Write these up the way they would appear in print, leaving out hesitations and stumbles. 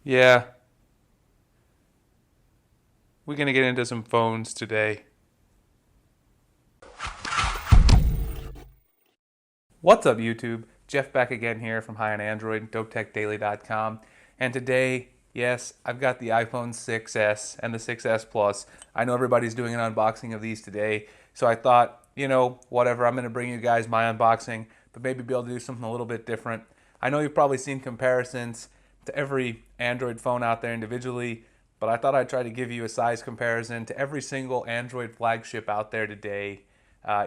Yeah, we're gonna get into some phones today. What's up, YouTube? Jeff back again here from High on Android, DopeTechDaily.com. And today, yes, I've got the iPhone 6s and the 6s Plus. I know everybody's doing an unboxing of these today, so I thought, whatever, I'm gonna bring you guys my unboxing, but maybe be able to do something a little bit different. I know you've probably seen comparisons to every Android phone out there individually, but I thought I'd try to give you a size comparison to every single Android flagship out there today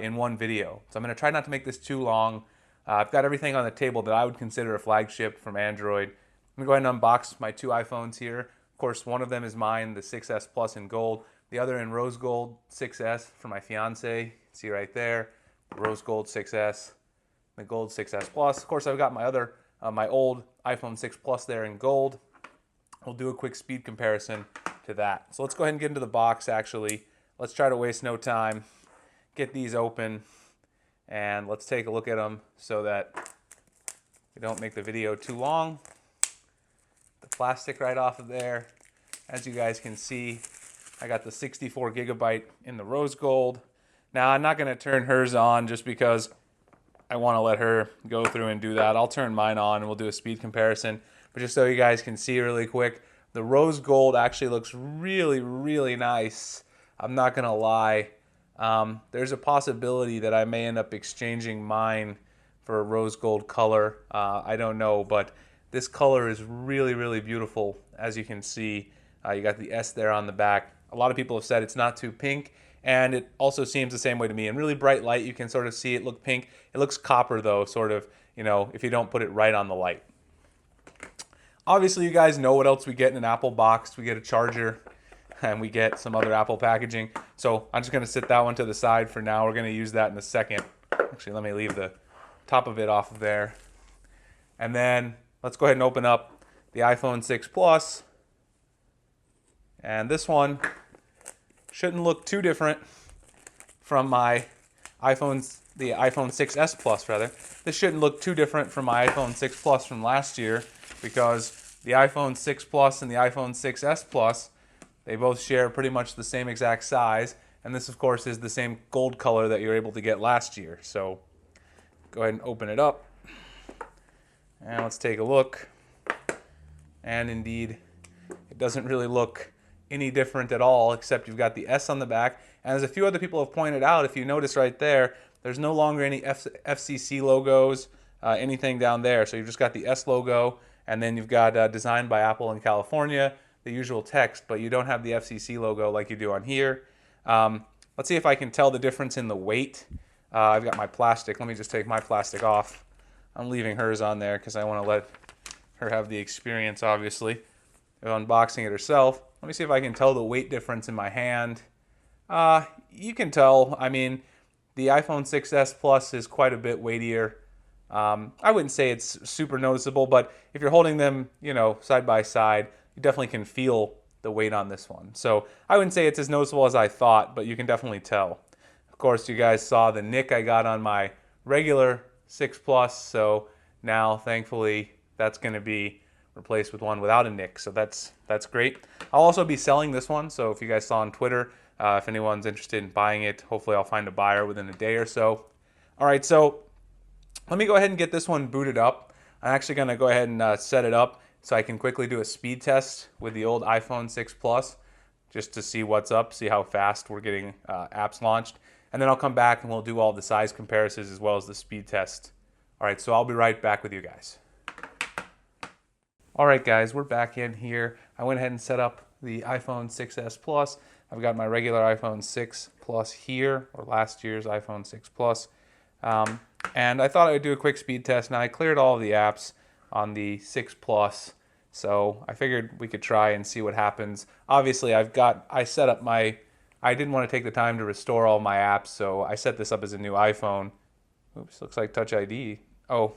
in one video. So I'm going to try not to make this too long. I've got everything on the table that I would consider a flagship from Android. I'm going to go ahead and unbox my two iPhones here. Of course, one of them is mine, the 6S Plus in gold. The other in rose gold, 6S for my fiance. See right there, rose gold 6S, the gold 6S Plus. Of course, I've got my old iPhone 6 Plus there in gold. We'll do a quick speed comparison to that. So let's go ahead and get into the box actually. Let's try to waste no time. Get these open and let's take a look at them so that we don't make the video too long. The plastic right off of there. As you guys can see, I got the 64 gigabyte in the rose gold. Now I'm not going to turn hers on just because I want to let her go through and do that. I'll turn mine on and we'll do a speed comparison. But just so you guys can see really quick, the rose gold actually looks really, really nice. I'm not going to lie. There's a possibility that I may end up exchanging mine for a rose gold color. I don't know, but this color is really, really beautiful. As you can see, you got the S there on the back. A lot of people have said it's not too pink, and it also seems the same way to me. In really bright light, you can sort of see it look pink. It looks copper though, sort of, if you don't put it right on the light. Obviously, you guys know what else we get in an Apple box. We get a charger, and we get some other Apple packaging. So I'm just going to sit that one to the side for now. We're going to use that in a second. Actually, let me leave the top of it off of there. And then let's go ahead and open up the iPhone 6 Plus. And this one shouldn't look too different from my the iPhone 6s Plus rather. This shouldn't look too different from my iPhone 6 Plus from last year because the iPhone 6 Plus and the iPhone 6s Plus, they both share pretty much the same exact size, and this of course is the same gold color that you were able to get last year. So go ahead and open it up and let's take a look. And indeed, it doesn't really look any different at all, except you've got the S on the back. And as a few other people have pointed out, if you notice right there, there's no longer any FCC logos, anything down there. So you've just got the S logo, and then you've got designed by Apple in California, the usual text, but you don't have the FCC logo like you do on here. Let's see if I can tell the difference in the weight. I've got my plastic. Let me just take my plastic off. I'm leaving hers on there because I want to let her have the experience, obviously, of unboxing it herself. Let me see if I can tell the weight difference in my hand. You can tell. I mean, the iPhone 6s Plus is quite a bit weightier. I wouldn't say it's super noticeable, but if you're holding them, side by side, you definitely can feel the weight on this one. So I wouldn't say it's as noticeable as I thought, but you can definitely tell. Of course, you guys saw the nick I got on my regular 6 Plus, so now, thankfully, that's going to be replaced with one without a nick, so that's great. I'll also be selling this one, so if you guys saw on Twitter, if anyone's interested in buying it, hopefully I'll find a buyer within a day or so. All right, so let me go ahead and get this one booted up. I'm actually going to go ahead and set it up so I can quickly do a speed test with the old iPhone 6 Plus just to see what's up, see how fast we're getting apps launched. And then I'll come back and we'll do all the size comparisons as well as the speed test. All right, so I'll be right back with you guys. All right, guys, we're back in here. I went ahead and set up the iPhone 6s Plus. I've got my regular iPhone 6 Plus here, or last year's iPhone 6 Plus. And I thought I would do a quick speed test. Now, I cleared all of the apps on the 6 Plus, so I figured we could try and see what happens. Obviously, I didn't want to take the time to restore all my apps, so I set this up as a new iPhone. Oops, looks like Touch ID. Oh,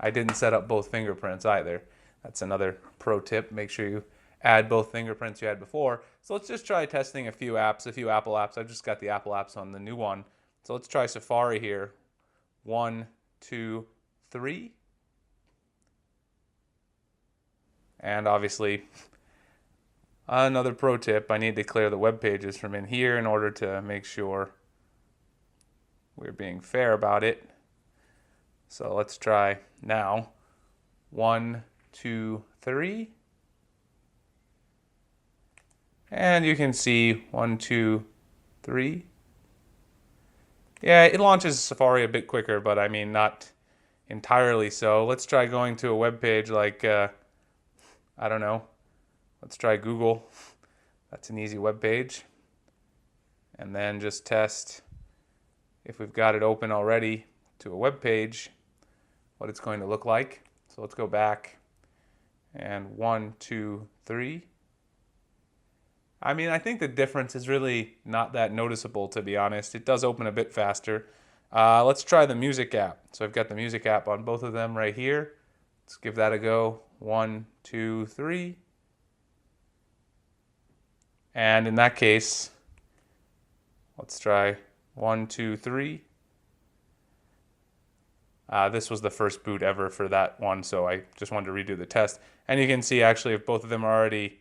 I didn't set up both fingerprints either. That's another pro tip. Make sure you add both fingerprints you had before. So let's just try testing a few apps, a few Apple apps. I've just got the Apple apps on the new one. So let's try Safari here. 1, 2, 3. And obviously, another pro tip, I need to clear the web pages from in here in order to make sure we're being fair about it. So let's try now. 1, 2, 3. And you can see 1, 2, 3. Yeah, it launches Safari a bit quicker, but I mean, not entirely so. Let's try going to a web page like, I don't know. Let's try Google. That's an easy web page. And then just test if we've got it open already to a web page, what it's going to look like. So let's go back and 1, 2, 3. I mean, I think the difference is really not that noticeable, to be honest. It does open a bit faster. Let's try the music app. So I've got the music app on both of them right here. Let's give that a go. 1, 2, 3. And in that case, let's try 1, 2, 3. This was the first boot ever for that one, so I just wanted to redo the test. And you can see actually if both of them are already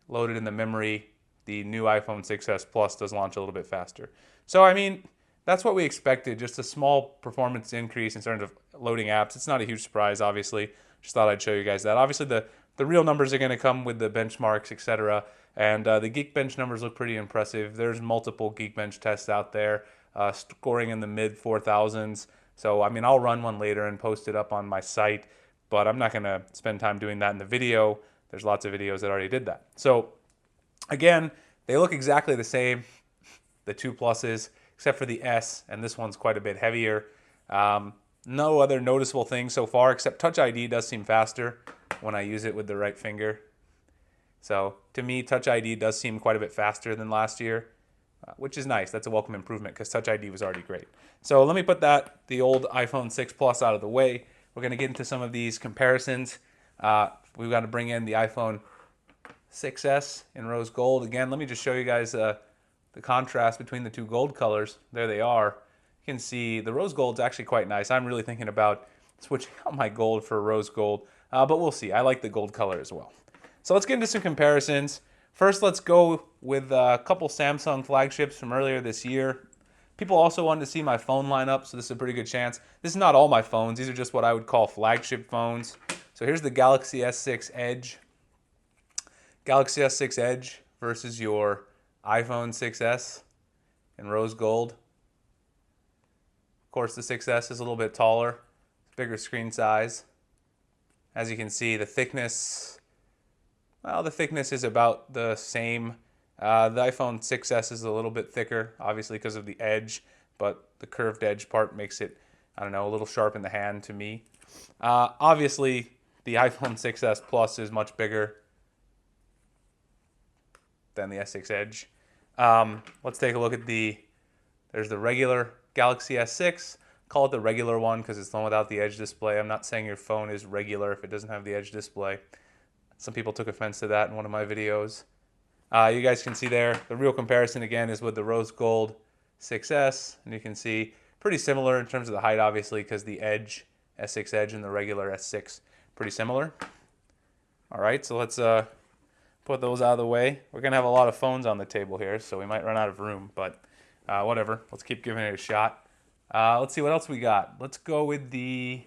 loaded in the memory, the new iPhone 6s Plus does launch a little bit faster. So I mean, that's what we expected, just a small performance increase in terms of loading apps. It's not a huge surprise, obviously. Just thought I'd show you guys that. Obviously, the real numbers are going to come with the benchmarks, etc. And the Geekbench numbers look pretty impressive. There's multiple Geekbench tests out there, scoring in the mid 4,000s. So, I mean, I'll run one later and post it up on my site, but I'm not going to spend time doing that in the video. There's lots of videos that already did that. So, again, they look exactly the same, the two pluses, except for the S, and this one's quite a bit heavier. No other noticeable things so far, except Touch ID does seem faster when I use it with the right finger. So, to me, Touch ID does seem quite a bit faster than last year, which is nice. That's a welcome improvement because Touch ID was already great. So, let me put the old iPhone 6 Plus out of the way. We're going to get into some of these comparisons. We've got to bring in the iPhone 6s in rose gold. Again, let me just show you guys the contrast between the two gold colors. There they are. You can see the rose gold's actually quite nice. I'm really thinking about switching out my gold for rose gold, but we'll see. I like the gold color as well. So let's get into some comparisons. First, let's go with a couple Samsung flagships from earlier this year. People also wanted to see my phone lineup, so this is a pretty good chance. This is not all my phones. These are just what I would call flagship phones. So here's the Galaxy S6 Edge. Galaxy S6 Edge versus your iPhone 6s in rose gold. Of course, the 6s is a little bit taller, bigger screen size. As you can see, the thickness, well, the thickness is about the same. The iPhone 6s is a little bit thicker, obviously because of the edge, but the curved edge part makes it, I don't know, a little sharp in the hand to me. Obviously, the iPhone 6s Plus is much bigger than the S6 Edge. Let's take a look at there's the regular Galaxy S6. Call it the regular one because it's the one without the edge display. I'm not saying your phone is regular if it doesn't have the edge display. Some people took offense to that in one of my videos. You guys can see there, the real comparison again is with the rose gold 6S, and you can see pretty similar in terms of the height, obviously, because the Edge, S6 Edge, and the regular S6, pretty similar. All right, so let's put those out of the way. We're gonna have a lot of phones on the table here, so we might run out of room, but whatever. Let's keep giving it a shot. Let's see what else we got. Let's go with the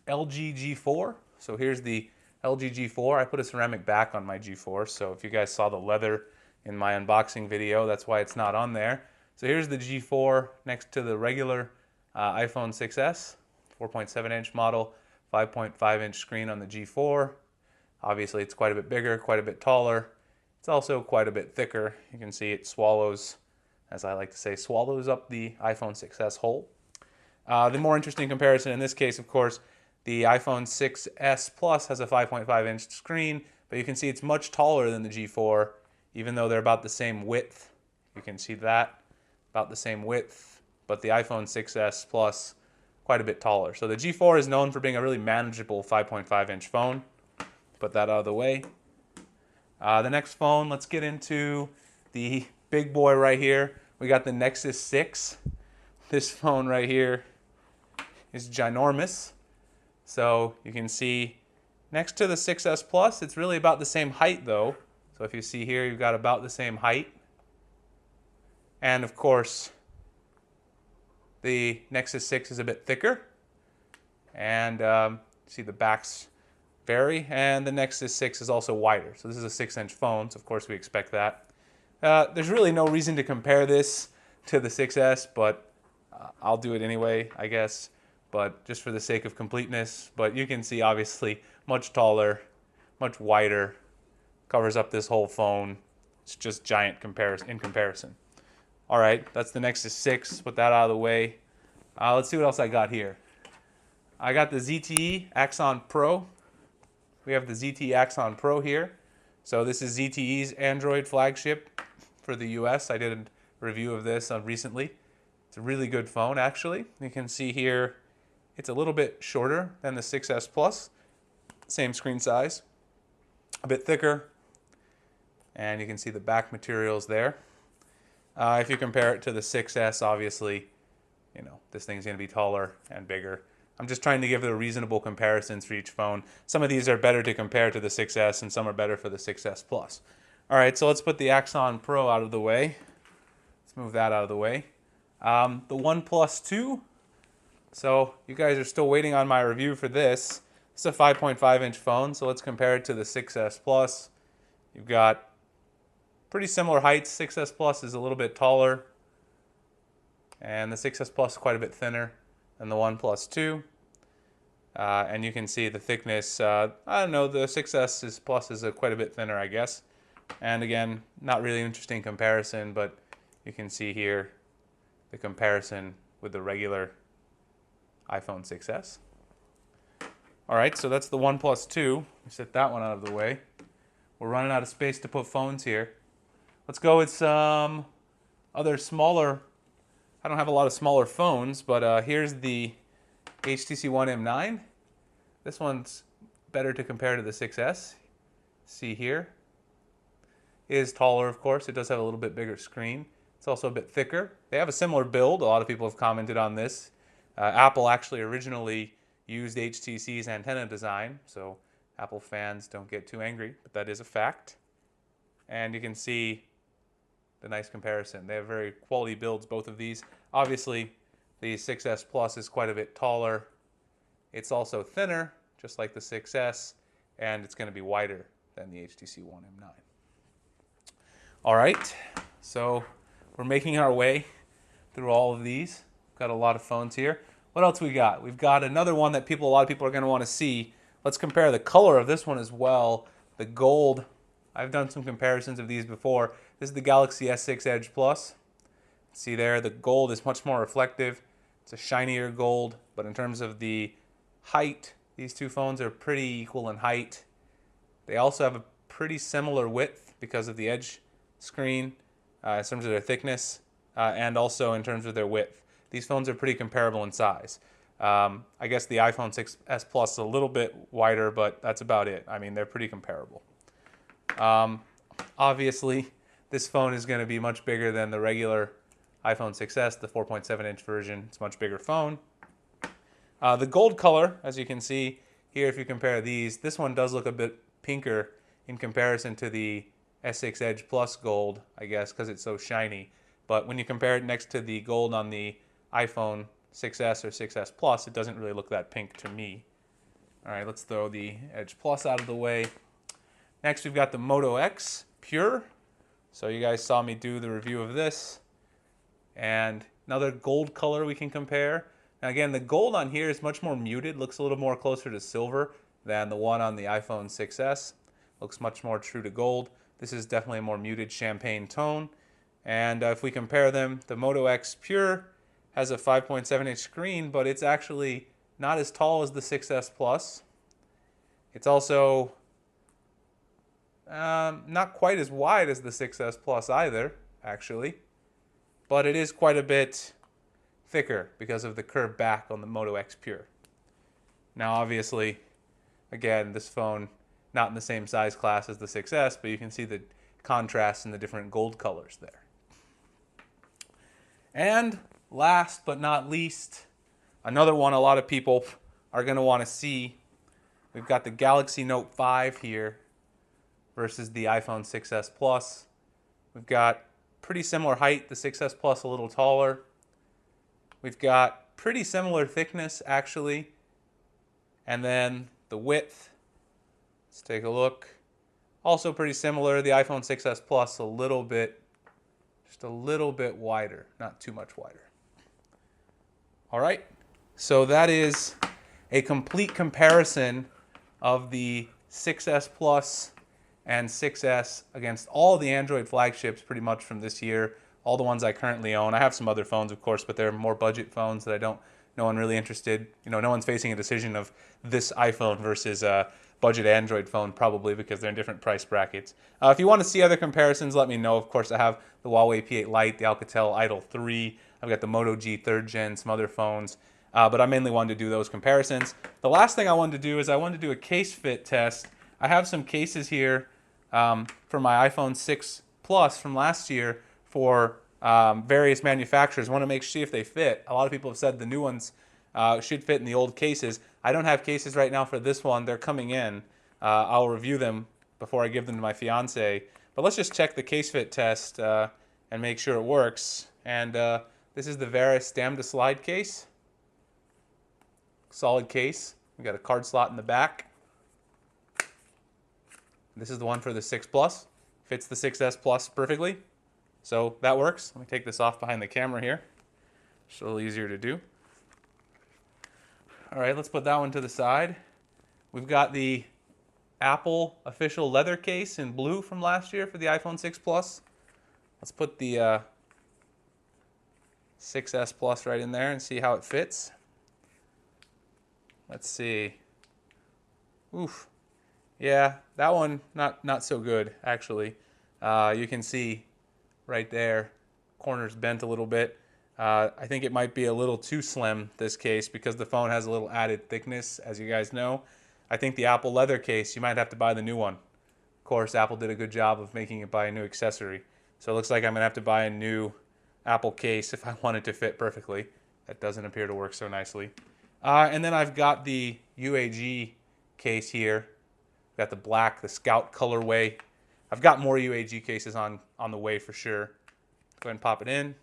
LG G4. So here's the LG G4. I put a ceramic back on my G4, so if you guys saw the leather in my unboxing video, that's why it's not on there. So here's the G4 next to the regular iPhone 6s, 4.7-inch model, 5.5-inch screen on the G4. Obviously, it's quite a bit bigger, quite a bit taller. It's also quite a bit thicker. You can see it swallows, as I like to say, swallows up the iPhone 6s whole. The more interesting comparison in this case, of course, the iPhone 6s Plus has a 5.5-inch screen, but you can see it's much taller than the G4, even though they're about the same width. You can see that, about the same width, but the iPhone 6s Plus quite a bit taller. So the G4 is known for being a really manageable 5.5-inch phone. Put that out of the way. The next phone, let's get into the big boy right here. We got the Nexus 6. This phone right here is ginormous. So you can see Next to the 6S Plus, it's really about the same height though. So if you see here, you've got about the same height. And of course, the Nexus 6 is a bit thicker. And see the backs vary. And the Nexus 6 is also wider. So this is a 6-inch phone, so of course we expect that. There's really no reason to compare this to the 6S, but I'll do it anyway, I guess. But just for the sake of completeness. But you can see obviously much taller, much wider, covers up this whole phone. It's just giant in comparison. All right, that's the Nexus 6. Put that out of the way. Let's see what else I got here. I got the ZTE Axon Pro. We have the ZTE Axon Pro here. So this is ZTE's Android flagship for the US. I did a review of this recently. It's a really good phone, actually. You can see here it's a little bit shorter than the 6S Plus. Same screen size. A bit thicker. And you can see the back materials there. If you compare it to the 6S, obviously, you know, this thing's going to be taller and bigger. I'm just trying to give the reasonable comparisons for each phone. Some of these are better to compare to the 6S, and some are better for the 6S Plus. All right, so let's put the Axon Pro out of the way. Let's move that out of the way. The OnePlus 2. So you guys are still waiting on my review for this. It's a 5.5-inch phone, so let's compare it to the 6S Plus. You've got pretty similar heights. 6S Plus is a little bit taller, and the 6S Plus is quite a bit thinner than the OnePlus 2. And you can see the thickness. I don't know, the 6S Plus is quite a bit thinner, I guess. And again, not really an interesting comparison, but you can see here the comparison with the regular iPhone 6S. All right, so that's the OnePlus 2. Set that one out of the way. We're running out of space to put phones here. Let's go with some other smaller. I don't have a lot of smaller phones, but here's the HTC One M9. This one's better to compare to the 6S. See here. It is taller, of course. It does have a little bit bigger screen. It's also a bit thicker. They have a similar build. A lot of people have commented on this. Apple actually originally used HTC's antenna design, so Apple fans don't get too angry, but that is a fact. And you can see the nice comparison. They have very quality builds, both of these. Obviously, the 6S Plus is quite a bit taller. It's also thinner, just like the 6S, and it's going to be wider than the HTC One M9. All right, so we're making our way through all of these. Got a lot of phones here. What else we got? We've got another one that a lot of people are going to want to see. Let's compare the color of this one as well. The gold. I've done some comparisons of these before. This is the Galaxy S6 Edge Plus. See there, the gold is much more reflective. It's a shinier gold, but in terms of the height, these two phones are pretty equal in height. They also have a pretty similar width because of the Edge screen in terms of their thickness and also in terms of their width. These phones are pretty comparable in size. I guess the iPhone 6S Plus is a little bit wider, but that's about it. I mean, they're pretty comparable. Obviously, this phone is going to be much bigger than the regular iPhone 6S, the 4.7-inch version. It's a much bigger phone. The gold color, as you can see here, if you compare these, this one does look a bit pinker in comparison to the S6 Edge Plus gold, I guess, because it's so shiny. But when you compare it next to the gold on the iPhone 6S or 6S Plus, it doesn't really look that pink to me. All right, let's throw the Edge Plus out of the way. Next, we've got the Moto X Pure. So you guys saw me do the review of this. And another gold color we can compare. Now again, the gold on here is much more muted, looks a little more closer to silver than the one on the iPhone 6S. Looks much more true to gold. This is definitely a more muted champagne tone. And if we compare them, the Moto X Pure has a 5.7-inch screen, but it's actually not as tall as the 6S Plus. It's also not quite as wide as the 6S Plus either, actually. But it is quite a bit thicker because of the curved back on the Moto X Pure. Now, obviously, again, this phone not in the same size class as the 6S, but you can see the contrast in the different gold colors there. And last but not least, another one a lot of people are going to want to see. We've got the Galaxy Note 5 here versus the iPhone 6s Plus. We've got pretty similar height, the 6s Plus a little taller. We've got pretty similar thickness actually. And then the width, let's take a look. Also pretty similar, the iPhone 6s Plus just a little bit wider, not too much wider. All right, so that is a complete comparison of the 6s Plus and 6s against all the Android flagships pretty much from this year, all the ones I currently own. I have some other phones, of course, but they're more budget phones that no one really interested. No one's facing a decision of this iPhone versus a budget Android phone, probably because they're in different price brackets. If you want to see other comparisons, let me know. Of course, I have the Huawei P8 Lite, the Alcatel Idol 3. I've got the Moto G 3rd Gen, some other phones. But I mainly wanted to do those comparisons. The last thing I wanted to do is I wanted to do a case fit test. I have some cases here for my iPhone 6 Plus from last year for various manufacturers. I want to see if they fit. A lot of people have said the new ones should fit in the old cases. I don't have cases right now for this one. They're coming in. I'll review them before I give them to my fiance. But let's just check the case fit test and make sure it works. And this is the Verus Damda Slide case. Solid case. We got a card slot in the back. This is the one for the 6 Plus. Fits the 6s Plus perfectly. So that works. Let me take this off behind the camera here. It's a little easier to do. All right, let's put that one to the side. We've got the Apple official leather case in blue from last year for the iPhone 6 Plus. Let's put the 6s Plus right in there and see how it fits. Let's see. Oof. Yeah, that one not so good actually. You can see right there, corner's bent a little bit. I think it might be a little too slim, this case, because the phone has a little added thickness, as you guys know. I think the Apple leather case, you might have to buy the new one. Of course, Apple did a good job of making it buy a new accessory. So it looks like I'm going to have to buy a new Apple case if I want it to fit perfectly. That doesn't appear to work so nicely. And then I've got the UAG case here. Got the black, the Scout colorway. I've got more UAG cases on the way for sure. Go ahead and pop it in.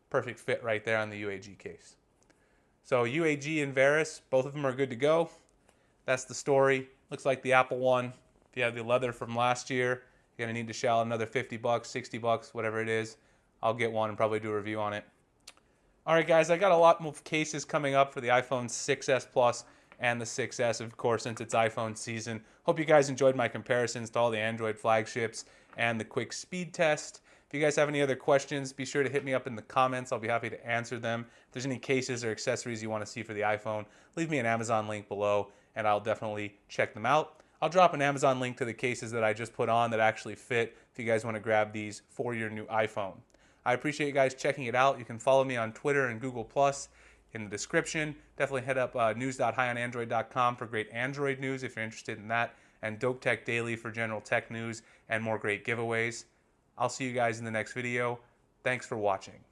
Perfect fit right there on the UAG case. So UAG and Verus, both of them are good to go. That's the story. Looks like the Apple one. If you have the leather from last year, you're going to need to shell another $50, $60, whatever it is. I'll get one and probably do a review on it. All right, guys, I got a lot more cases coming up for the iPhone 6s Plus and the 6s, of course, since it's iPhone season. Hope you guys enjoyed my comparisons to all the Android flagships and the quick speed test. If you guys have any other questions, be sure to hit me up in the comments. I'll be happy to answer them. If there's any cases or accessories you want to see for the iPhone, leave me an Amazon link below, and I'll definitely check them out. I'll drop an Amazon link to the cases that I just put on that actually fit if you guys want to grab these for your new iPhone. I appreciate you guys checking it out. You can follow me on Twitter and Google+ in the description. Definitely head up news.highonandroid.com for great Android news if you're interested in that, and Dope Tech Daily for general tech news and more great giveaways. I'll see you guys in the next video. Thanks for watching.